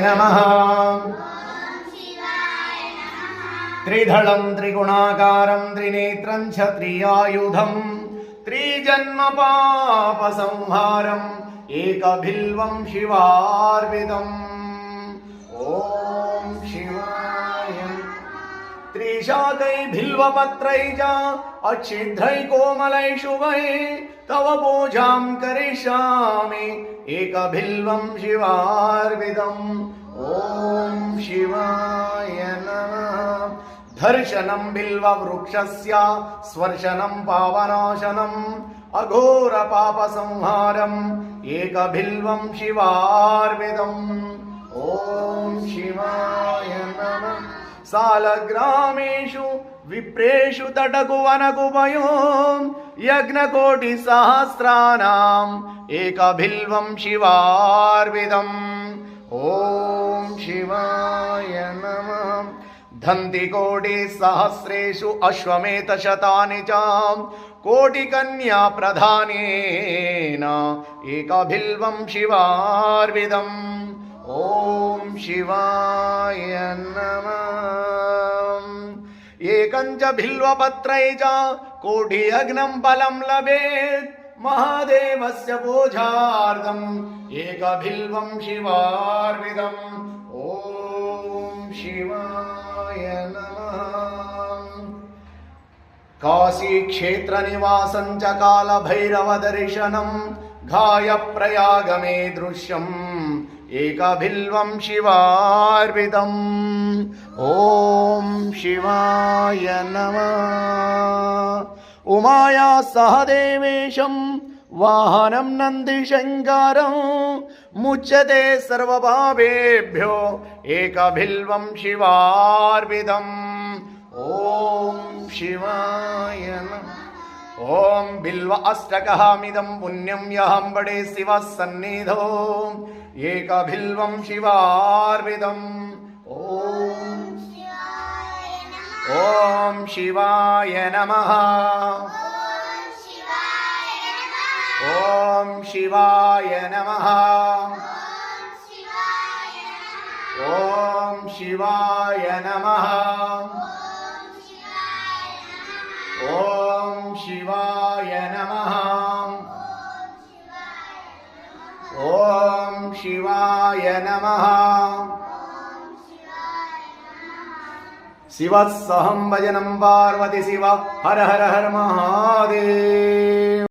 नमः। त्रिदलं त्रिगुणाकारं त्रिनेत्रं च त्रियायुधं त्रिजन्म पापसंहारम् एकबिल्वं शिवार्पितम्। ॐ शिवाय। त्रिशाकै बिल्वपत्रै च अच्छिद्रै कोमलै शुभै तव पूजां करिष्यामि एकबिल्वं शिवार्पितम्। ॐ शिवाय नमः। दर्शनं बिल्ववृक्षस्य स्पर्शनं पावनाशनम् अघोरपापसंहारम् एकबिल्वं शिवार्पितम्। ॐ शिवाय नमः। सालग्रामेषु विप्रेषु तटकुवनकुपयो यज्ञकोटिसहस्राणाम् एकबिल्वं शिवार्पितम्। ॐ शिवाय नमः। दन्तिकोटिसहस्रेषु अश्वमेधशतानि च कोटिकन्या प्रधानेन एकबिल्वं शिवार्पितम्। ॐ शिवाय नमः। एकं च बिल्वपत्रै च कोटि अग्नं फलं लभेत् महादेवस्य पूजार्थम् एकबिल्वं शिवार्पितम्। ॐ शिवाय नमः। काशीक्षेत्रनिवासं च कालभैरवदर्शनं घायप्रयागमे दृश्यम् एकबिल्वं शिवार्पितम्। ॐ शिवाय नमः। उमाया सह देवेशं वाहनं नन्दिशङ्करं मुच्यते सर्वपापेभ्यो एकबिल्वं शिवार्पितम्। ॐ शिवाय नमः। ॐ बिल्व अष्टकमिदं पुण्यं यहं वडे शिवः सन्निधौ एकबिल्वं शिवार्पितम्। ॐ शिवाय नमः। ॐ शिवाय नमः। ॐ शिवाय नमः। ॐ शिवाय नमः। ॐ शिवाय नमः। शिवः सहं भजनं पार्वती शिव हर हर हर महादेव।